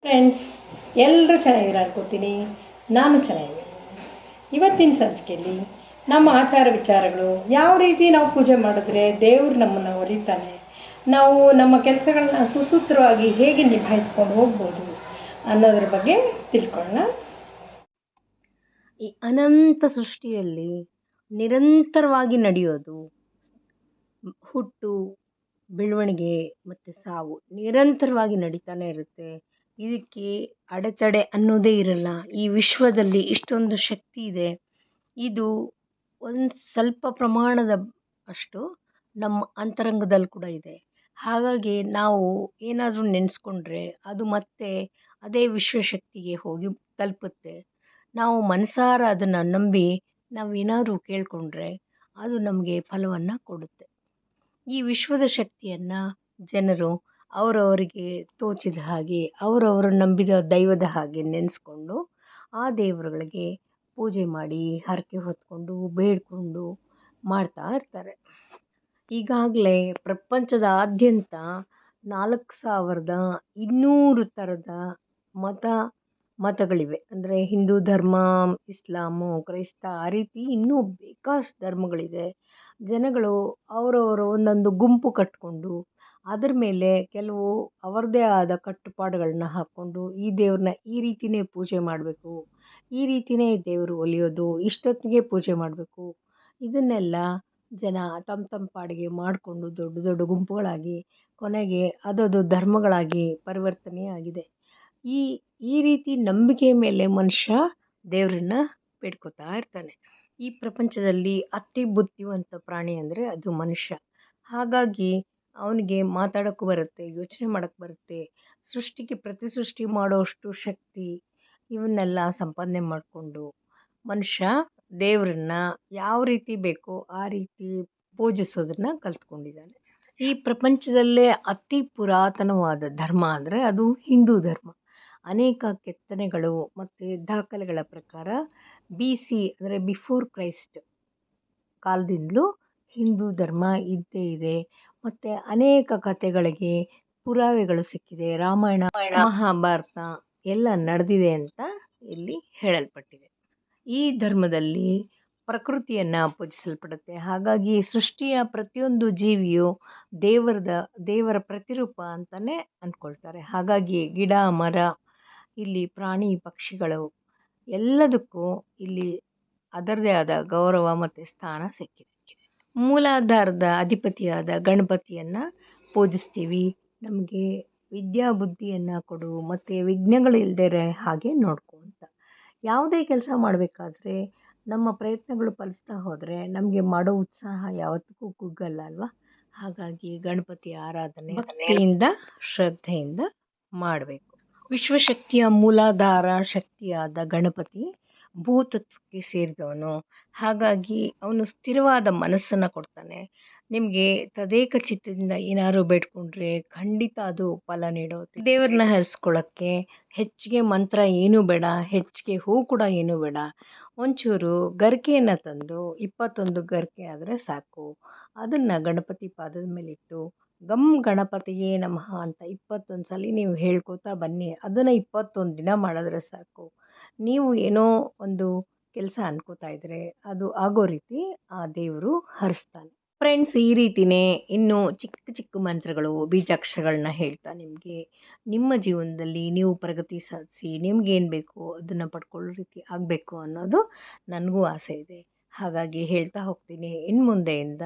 Friends, ಎಲ್ಲರೂ ಚೆನ್ನಾಗಿದ್ದೀರ ಅನ್ಕೋತೀನಿ. ನಾನು ಚೆನ್ನಾಗಿದ್ದೀನಿ. ಇವತ್ತಿನ ಸಂಚಿಕೆಯಲ್ಲಿ ನಮ್ಮ ಆಚಾರ ವಿಚಾರಗಳು, ಯಾವ ರೀತಿ ನಾವು ಪೂಜೆ ಮಾಡಿದ್ರೆ ದೇವರು ನಮ್ಮನ್ನು ಒಲಿತಾನೆ, ನಾವು ನಮ್ಮ ಕೆಲಸಗಳನ್ನ ಸುಸೂತ್ರವಾಗಿ ಹೇಗೆ ನಿಭಾಯಿಸ್ಕೊಂಡು ಹೋಗ್ಬೋದು ಅನ್ನೋದ್ರ ಬಗ್ಗೆ ತಿಳ್ಕೊಳ್ಳೋಣ. ಈ ಅನಂತ ಸೃಷ್ಟಿಯಲ್ಲಿ ನಿರಂತರವಾಗಿ ನಡೆಯೋದು ಹುಟ್ಟು, ಬೆಳವಣಿಗೆ ಮತ್ತು ಸಾವು ನಿರಂತರವಾಗಿ ನಡೀತಾನೆ ಇರುತ್ತೆ. ಇದಕ್ಕೆ ಅಡೆತಡೆ ಅನ್ನೋದೇ ಇರಲ್ಲ. ಈ ವಿಶ್ವದಲ್ಲಿ ಇಷ್ಟೊಂದು ಶಕ್ತಿ ಇದೆ. ಇದು ಒಂದು ಸ್ವಲ್ಪ ಪ್ರಮಾಣದ ಅಷ್ಟು ನಮ್ಮ ಅಂತರಂಗದಲ್ಲಿ ಕೂಡ ಇದೆ. ಹಾಗಾಗಿ ನಾವು ಏನಾದರೂ ನೆನೆಸ್ಕೊಂಡ್ರೆ ಅದು ಮತ್ತೆ ಅದೇ ವಿಶ್ವಶಕ್ತಿಗೆ ಹೋಗಿ ತಲುಪುತ್ತೆ. ನಾವು ಮನಸಾರ ಅದನ್ನು ನಂಬಿ ನಾವು ಏನಾದರೂ ಕೇಳಿಕೊಂಡ್ರೆ ಅದು ನಮಗೆ ಫಲವನ್ನು ಕೊಡುತ್ತೆ. ಈ ವಿಶ್ವದ ಶಕ್ತಿಯನ್ನು ಜನರು ಅವರವರಿಗೆ ತೋಚಿದ ಹಾಗೆ ಅವರವರು ನಂಬಿದ ದೈವದ ಹಾಗೆ ನೆನೆಸ್ಕೊಂಡು ಆ ದೇವರುಗಳಿಗೆ ಪೂಜೆ ಮಾಡಿ ಹರಕೆ ಹೊತ್ಕೊಂಡು ಬೇಡಿಕೊಂಡು ಮಾಡ್ತಾ ಇರ್ತಾರೆ. ಈಗಾಗಲೇ ಪ್ರಪಂಚದಾದ್ಯಂತ 4200 ಥರದ ಮತಗಳಿವೆ. ಅಂದರೆ ಹಿಂದೂ ಧರ್ಮ, ಇಸ್ಲಾಮು, ಕ್ರೈಸ್ತ, ಆ ರೀತಿ ಇನ್ನೂ ಬೇಕಾಷ್ಟು ಧರ್ಮಗಳಿದೆ. ಜನಗಳು ಅವರವರು ಒಂದೊಂದು ಗುಂಪು ಕಟ್ಟಿಕೊಂಡು ಅದರ ಮೇಲೆ ಕೆಲವು ಅವರದೇ ಆದ ಕಟ್ಟುಪಾಡುಗಳನ್ನ ಹಾಕ್ಕೊಂಡು ಈ ದೇವ್ರನ್ನ ಈ ರೀತಿಯೇ ಪೂಜೆ ಮಾಡಬೇಕು, ಈ ರೀತಿಯೇ ದೇವರು ಒಲಿಯೋದು, ಇಷ್ಟೊತ್ತಿಗೆ ಪೂಜೆ ಮಾಡಬೇಕು, ಇದನ್ನೆಲ್ಲ ಜನ ತಮ್ಮ ಪಾಡಿಗೆ ಮಾಡಿಕೊಂಡು ದೊಡ್ಡ ದೊಡ್ಡ ಗುಂಪುಗಳಾಗಿ ಕೊನೆಗೆ ಅದದು ಧರ್ಮಗಳಾಗಿ ಪರಿವರ್ತನೆಯಾಗಿದೆ. ಈ ರೀತಿ ನಂಬಿಕೆ ಮೇಲೆ ಮನುಷ್ಯ ದೇವರನ್ನ ಬೇಡ್ಕೋತಾ ಇರ್ತಾನೆ. ಈ ಪ್ರಪಂಚದಲ್ಲಿ ಅತಿ ಬುದ್ಧಿವಂತ ಪ್ರಾಣಿ ಅಂದರೆ ಅದು ಮನುಷ್ಯ. ಹಾಗಾಗಿ ಅವನಿಗೆ ಮಾತಾಡೋಕ್ಕೂ ಬರುತ್ತೆ, ಯೋಚನೆ ಮಾಡೋಕ್ಕೆ ಬರುತ್ತೆ, ಸೃಷ್ಟಿಗೆ ಪ್ರತಿಸೃಷ್ಟಿ ಮಾಡೋಷ್ಟು ಶಕ್ತಿ ಇವನ್ನೆಲ್ಲ ಸಂಪಾದನೆ ಮಾಡಿಕೊಂಡು ಮನುಷ್ಯ ದೇವರನ್ನ ಯಾವ ರೀತಿ ಬೇಕೋ ಆ ರೀತಿ ಪೂಜಿಸೋದನ್ನು ಕಲ್ತ್ಕೊಂಡಿದ್ದಾನೆ. ಈ ಪ್ರಪಂಚದಲ್ಲೇ ಅತಿ ಪುರಾತನವಾದ ಧರ್ಮ ಅಂದರೆ ಅದು ಹಿಂದೂ ಧರ್ಮ. ಅನೇಕ ಕೆತ್ತನೆಗಳು ಮತ್ತು ದಾಖಲೆಗಳ ಪ್ರಕಾರ BC ಅಂದರೆ ಬಿಫೋರ್ ಕ್ರೈಸ್ಟ್ ಕಾಲದಿಂದಲೂ ಹಿಂದೂ ಧರ್ಮ ಇದ್ದೇ ಇದೆ. ಮತ್ತು ಅನೇಕ ಕಥೆಗಳಿಗೆ ಪುರಾವೆಗಳು ಸಿಕ್ಕಿದೆ. ರಾಮಾಯಣ, ಮಹಾಭಾರತ ಎಲ್ಲ ನಡೆದಿದೆ ಅಂತ ಇಲ್ಲಿ ಹೇಳಲ್ಪಟ್ಟಿದೆ. ಈ ಧರ್ಮದಲ್ಲಿ ಪ್ರಕೃತಿಯನ್ನು ಪೂಜಿಸಲ್ಪಡುತ್ತೆ. ಹಾಗಾಗಿ ಸೃಷ್ಟಿಯ ಪ್ರತಿಯೊಂದು ಜೀವಿಯು ದೇವರ ಪ್ರತಿರೂಪ ಅಂತಲೇ ಅಂದ್ಕೊಳ್ತಾರೆ. ಹಾಗಾಗಿ ಗಿಡ, ಮರ, ಇಲ್ಲಿ ಪ್ರಾಣಿ, ಪಕ್ಷಿಗಳು ಎಲ್ಲದಕ್ಕೂ ಇಲ್ಲಿ ಅದರದೇ ಆದ ಗೌರವ ಮತ್ತು ಸ್ಥಾನ ಸಿಕ್ಕಿದೆ. ಮೂಲಾಧಾರದ ಅಧಿಪತಿಯಾದ ಗಣಪತಿಯನ್ನು ಪೂಜಿಸ್ತೀವಿ. ನಮಗೆ ವಿದ್ಯಾಬುದ್ಧಿಯನ್ನು ಕೊಡು ಮತ್ತು ವಿಘ್ನಗಳಿಲ್ಲದೆ ಹಾಗೆ ನೋಡ್ಕೊ ಅಂತ. ಯಾವುದೇ ಕೆಲಸ ಮಾಡಬೇಕಾದ್ರೆ ನಮ್ಮ ಪ್ರಯತ್ನಗಳು ಫಲಿಸ್ತಾ ಹೋದರೆ ನಮಗೆ ಮಾಡೋ ಉತ್ಸಾಹ ಯಾವತ್ತಿಗೂ ಕುಗ್ಗಲ್ಲ ಅಲ್ವಾ? ಹಾಗಾಗಿ ಗಣಪತಿ ಆರಾಧನೆ ಭಕ್ತಿಯಿಂದ ಶ್ರದ್ಧೆಯಿಂದ ಮಾಡಬೇಕು. ವಿಶ್ವಶಕ್ತಿಯ ಮೂಲಾಧಾರ ಶಕ್ತಿಯಾದ ಗಣಪತಿ ಭೂತತ್ವಕ್ಕೆ ಸೇರಿದವನು. ಹಾಗಾಗಿ ಅವನು ಸ್ಥಿರವಾದ ಮನಸ್ಸನ್ನು ಕೊಡ್ತಾನೆ. ನಿಮಗೆ ತದೇಕ ಚಿತ್ತದಿಂದ ಏನಾದ್ರು ಬೇಡ್ಕೊಂಡ್ರೆ ಖಂಡಿತ ಅದು ಫಲ ನೀಡುತ್ತೆ. ದೇವ್ರನ್ನ ಹರಿಸ್ಕೊಳ್ಳೋಕ್ಕೆ ಹೆಚ್ಚಿಗೆ ಮಂತ್ರ ಏನೂ ಬೇಡ, ಹೆಚ್ಚಿಗೆ ಹೂ ಕೂಡ ಏನೂ ಬೇಡ. ಒಂಚೂರು ಗರಿಕೆಯನ್ನು ತಂದು 21 ಗರಿಕೆ ಆದರೆ ಸಾಕು. ಅದನ್ನು ಗಣಪತಿ ಪಾದದ ಮೇಲಿಟ್ಟು ಗಮ್ ಗಣಪತಿಯೇ ನಮಃ ಅಂತ 21 ಸಲ ನೀವು ಹೇಳ್ಕೊತಾ ಬನ್ನಿ. ಅದನ್ನು 21 ದಿನ ಮಾಡಿದ್ರೆ ಸಾಕು. ನೀವು ಏನೋ ಒಂದು ಕೆಲಸ ಅನ್ಕೋತಾ ಇದ್ದರೆ ಅದು ಆಗೋ ರೀತಿ ಆ ದೇವರು ಹರಿಸ್ತಾನೆ. ಫ್ರೆಂಡ್ಸ್, ಈ ರೀತಿಯೇ ಇನ್ನೂ ಚಿಕ್ಕ ಚಿಕ್ಕ ಮಂತ್ರಗಳು, ಬೀಜಾಕ್ಷರಗಳನ್ನ ಹೇಳ್ತಾ ನಿಮ್ಮ ಜೀವನದಲ್ಲಿ ನೀವು ಪ್ರಗತಿ ಸಾಧಿಸಿ ನಿಮಗೇನು ಬೇಕೋ ಅದನ್ನು ಪಡ್ಕೊಳ್ಳೋ ರೀತಿ ಆಗಬೇಕು ಅನ್ನೋದು ನನಗೂ ಆಸೆ ಇದೆ. ಹಾಗಾಗಿ ಹೇಳ್ತಾ ಹೋಗ್ತೀನಿ. ಇನ್ನು ಮುಂದೆಯಿಂದ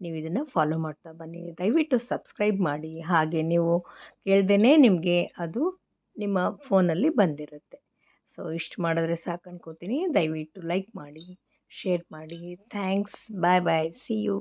ನೀವು ಇದನ್ನು ಫಾಲೋ ಮಾಡ್ತಾ ಬನ್ನಿ. ದಯವಿಟ್ಟು ಸಬ್ಸ್ಕ್ರೈಬ್ ಮಾಡಿ. ಹಾಗೆ ನೀವು ಕೇಳ್ದೇ ನಿಮಗೆ ಅದು ನಿಮ್ಮ ಫೋನಲ್ಲಿ ಬಂದಿರುತ್ತೆ. ಸೊ ಇಷ್ಟು ಮಾಡಿದ್ರೆ ಸಾಕು ಅನ್ಕೋತೀನಿ. ದಯವಿಟ್ಟು ಲೈಕ್ ಮಾಡಿ, ಶೇರ್ ಮಾಡಿ. Thanks. Bye bye. See you.